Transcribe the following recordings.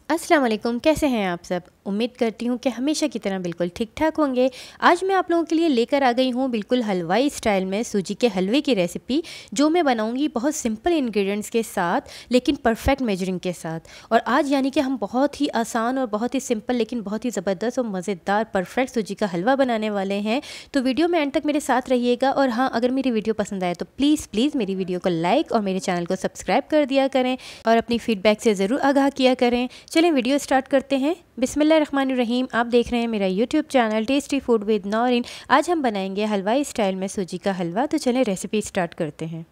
अस्सलाम वालेकुम, कैसे हैं आप सब। उम्मीद करती हूँ कि हमेशा की तरह बिल्कुल ठीक ठाक होंगे। आज मैं आप लोगों के लिए लेकर आ गई हूँ बिल्कुल हलवाई स्टाइल में सूजी के हलवे की रेसिपी, जो मैं बनाऊँगी बहुत सिंपल इंग्रेडिएंट्स के साथ लेकिन परफेक्ट मेजरिंग के साथ। और आज यानी कि हम बहुत ही आसान और बहुत ही सिंपल लेकिन बहुत ही ज़बरदस्त और मज़ेदार परफेक्ट सूजी का हलवा बनाने वाले हैं। तो वीडियो में एंड तक मेरे साथ रहिएगा। और हाँ, अगर मेरी वीडियो पसंद आए तो प्लीज़ मेरी वीडियो को लाइक और मेरे चैनल को सब्सक्राइब कर दिया करें और अपनी फ़ीडबैक से ज़रूर आगाह किया करें। चलें वीडियो स्टार्ट करते हैं। बिस्मिल्लाहिर्रहमानिर्रहीम। आप देख रहे हैं मेरा YouTube channel tasty food with Naureen. आज हम बनाएंगे हलवाई स्टाइल में सूजी का हलवा। तो चलें रेसिपी स्टार्ट करते हैं।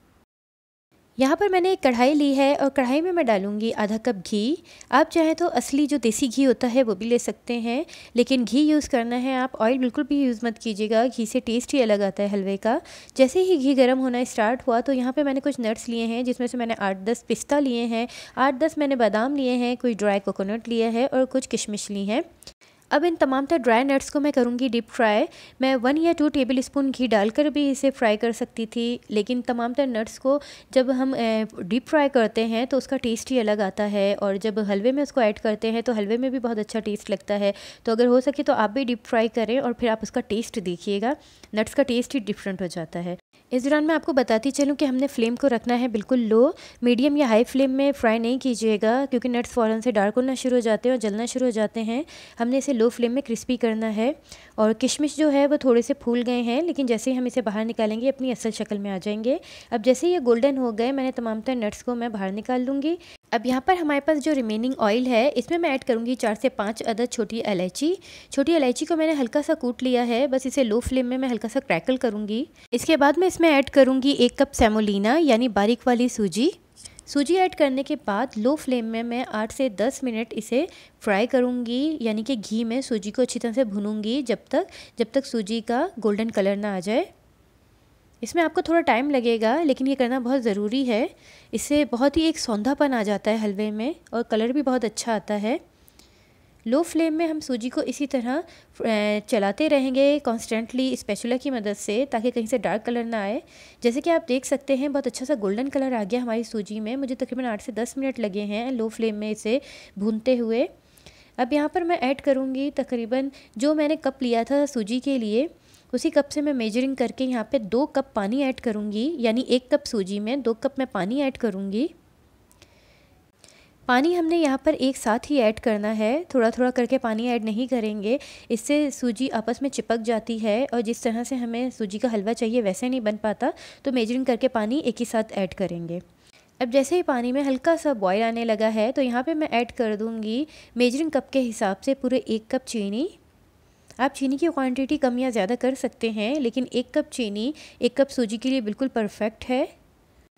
यहाँ पर मैंने एक कढ़ाई ली है और कढ़ाई में मैं डालूँगी आधा कप घी। आप चाहें तो असली जो देसी घी होता है वो भी ले सकते हैं, लेकिन घी यूज़ करना है। आप ऑयल बिल्कुल भी यूज़ मत कीजिएगा, घी से टेस्ट ही अलग आता है हलवे का। जैसे ही घी गर्म होना स्टार्ट हुआ तो यहाँ पे मैंने कुछ नट्स लिए हैं, जिसमें से मैंने 8-10 पिस्ता लिए हैं, 8-10 मैंने बादाम लिए हैं, कोई ड्राई कोकोनट लिया है और कुछ किशमिश ली हैं। अब इन तमाम तर ड्राई नट्स को मैं करूँगी डीप फ्राई। मैं 1 या 2 टेबल स्पून घी डालकर भी इसे फ्राई कर सकती थी, लेकिन तमाम तर नट्स को जब हम डीप फ्राई करते हैं तो उसका टेस्ट ही अलग आता है, और जब हलवे में उसको ऐड करते हैं तो हलवे में भी बहुत अच्छा टेस्ट लगता है। तो अगर हो सके तो आप भी डीप फ्राई करें और फिर आप उसका टेस्ट देखिएगा, नट्स का टेस्ट ही डिफरेंट हो जाता है। इस दौरान मैं आपको बताती चलूँ कि हमने फ्लेम को रखना है बिल्कुल लो। मीडियम या हाई फ्लेम में फ्राई नहीं कीजिएगा, क्योंकि नट्स फ़ौरन से डार्क होना शुरू हो जाते हैं और जलना शुरू हो जाते हैं। हमने इसे लो फ्लेम में क्रिस्पी करना है। और किशमिश जो है वो थोड़े से फूल गए हैं, लेकिन जैसे ही हम इसे बाहर निकालेंगे अपनी असल शक्ल में आ जाएंगे। अब जैसे ये गोल्डन हो गए, मैंने तमाम तर नट्स को मैं बाहर निकाल लूँगी। अब यहाँ पर हमारे पास जो रिमेनिंग ऑयल है, इसमें मैं ऐड करूँगी 4 से 5 अदद छोटी इलायची। छोटी इलायची को मैंने हल्का सा कूट लिया है, बस इसे लो फ्लेम में मैं हल्का सा क्रैकल करूँगी। इसके बाद मैं इसमें ऐड करूँगी 1 कप सेमोलिना यानी बारीक वाली सूजी। सूजी ऐड करने के बाद लो फ्लेम में मैं 8 से 10 मिनट इसे फ्राई करूँगी, यानी कि घी में सूजी को अच्छी तरह से भूनूंगी जब तक सूजी का गोल्डन कलर ना आ जाए। इसमें आपको थोड़ा टाइम लगेगा, लेकिन ये करना बहुत ज़रूरी है। इससे बहुत ही एक सौंधापन आ जाता है हलवे में और कलर भी बहुत अच्छा आता है। लो फ्लेम में हम सूजी को इसी तरह चलाते रहेंगे कॉन्स्टेंटली स्पैचुला की मदद से, ताकि कहीं से डार्क कलर ना आए। जैसे कि आप देख सकते हैं बहुत अच्छा सा गोल्डन कलर आ गया हमारी सूजी में। मुझे तकरीबन 8 से 10 मिनट लगे हैं लो फ्लेम में इसे भूनते हुए। अब यहाँ पर मैं ऐड करूँगी तकरीबन जो मैंने कप लिया था सूजी के लिए, उसी कप से मैं मेजरिंग करके यहाँ पे 2 कप पानी ऐड करूँगी, यानी 1 कप सूजी में 2 कप मैं पानी ऐड करूँगी। पानी हमने यहाँ पर एक साथ ही ऐड करना है, थोड़ा थोड़ा करके पानी ऐड नहीं करेंगे, इससे सूजी आपस में चिपक जाती है और जिस तरह से हमें सूजी का हलवा चाहिए वैसे नहीं बन पाता। तो मेजरिंग करके पानी एक ही साथ ऐड करेंगे। अब जैसे ही पानी में हल्का सा बॉयल आने लगा है तो यहाँ पे मैं ऐड कर दूँगी मेजरिंग कप के हिसाब से पूरे 1 कप चीनी। आप चीनी की क्वांटिटी कम या ज़्यादा कर सकते हैं, लेकिन 1 कप चीनी 1 कप सूजी के लिए बिल्कुल परफेक्ट है।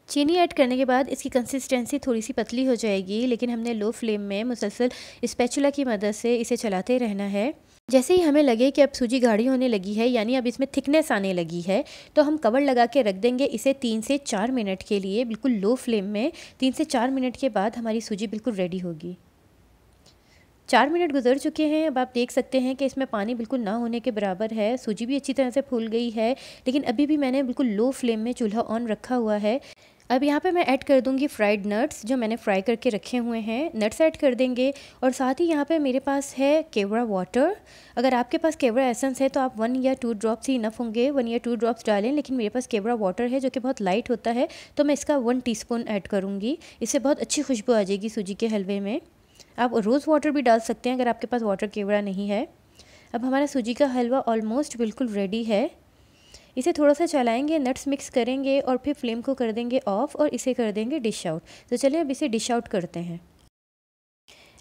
चीनी ऐड करने के बाद इसकी कंसिस्टेंसी थोड़ी सी पतली हो जाएगी, लेकिन हमने लो फ्लेम में मुसलसल स्पैचुला की मदद से इसे चलाते रहना है। जैसे ही हमें लगे कि अब सूजी गाढ़ी होने लगी है, यानी अब इसमें थिकनेस आने लगी है, तो हम कवर लगा के रख देंगे इसे 3 से 4 मिनट के लिए बिल्कुल लो फ्लेम में। 3 से 4 मिनट के बाद हमारी सूजी बिल्कुल रेडी होगी। 4 मिनट गुजर चुके हैं। अब आप देख सकते हैं कि इसमें पानी बिल्कुल ना होने के बराबर है। सूजी भी अच्छी तरह से फूल गई है, लेकिन अभी भी मैंने बिल्कुल लो फ्लेम में चूल्हा ऑन रखा हुआ है। अब यहाँ पे मैं ऐड कर दूँगी फ्राइड नट्स, जो मैंने फ्राई करके रखे हुए हैं। नट्स ऐड कर देंगे और साथ ही यहाँ पे मेरे पास है केवड़ा वाटर। अगर आपके पास केवड़ा एसेंस है तो आप 1 या 2 ड्रॉप्स ही इनफ होंगे, 1 या 2 ड्रॉप्स डालें, लेकिन मेरे पास केवड़ा वाटर है जो कि बहुत लाइट होता है, तो मैं इसका 1 टीस्पून ऐड करूँगी। इससे बहुत अच्छी खुशबू आ जाएगी सूजी के हलवे में। आप रोज़ वाटर भी डाल सकते हैं अगर आपके पास वाटर केवड़ा नहीं है। अब हमारा सूजी का हलवा ऑलमोस्ट बिल्कुल रेडी है। इसे थोड़ा सा चलाएंगे, नट्स मिक्स करेंगे और फिर फ्लेम को कर देंगे ऑफ़ और इसे कर देंगे डिश आउट। तो चलिए अब इसे डिश आउट करते हैं।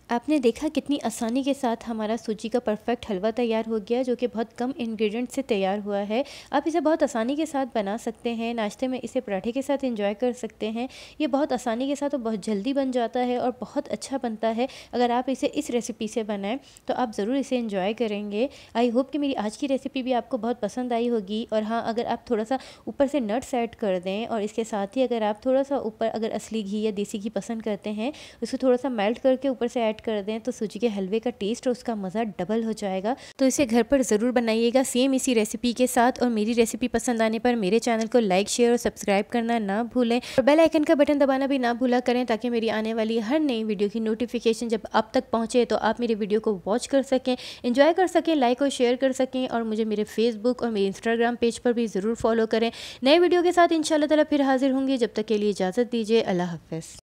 आपने देखा कितनी आसानी के साथ हमारा सूजी का परफेक्ट हलवा तैयार हो गया, जो कि बहुत कम इंग्रेडिएंट से तैयार हुआ है। आप इसे बहुत आसानी के साथ बना सकते हैं। नाश्ते में इसे पराठे के साथ एंजॉय कर सकते हैं। ये बहुत आसानी के साथ और बहुत जल्दी बन जाता है और बहुत अच्छा बनता है। अगर आप इसे इस रेसिपी से बनाएं तो आप ज़रूर इसे एंजॉय करेंगे। आई होप कि मेरी आज की रेसिपी भी आपको बहुत पसंद आई होगी। और हाँ, अगर आप थोड़ा सा ऊपर से नट्स ऐड कर दें और इसके साथ ही अगर आप थोड़ा सा ऊपर अगर असली घी या देसी घी पसंद करते हैं, उसको थोड़ा सा मेल्ट करके ऊपर से ऐड ऐड कर दें तो सूजी के हलवे का टेस्ट और उसका मज़ा डबल हो जाएगा। तो इसे घर पर ज़रूर बनाइएगा सेम इसी रेसिपी के साथ। और मेरी रेसिपी पसंद आने पर मेरे चैनल को लाइक, शेयर और सब्सक्राइब करना ना भूलें और बेल आइकन का बटन दबाना भी ना भूला करें, ताकि मेरी आने वाली हर नई वीडियो की नोटिफिकेशन जब आप तक पहुँचे तो आप मेरी वीडियो को वॉच कर सकें, एंजॉय कर सकें, लाइक और शेयर कर सकें। और मुझे मेरे फेसबुक और मेरे इंस्टाग्राम पेज पर भी ज़रूर फॉलो करें। नए वीडियो के साथ इंशाल्लाह ताला फिर हाजिर होंगे। जब तक के लिए इजाज़त दीजिए। अल्लाह हाफ़िज़।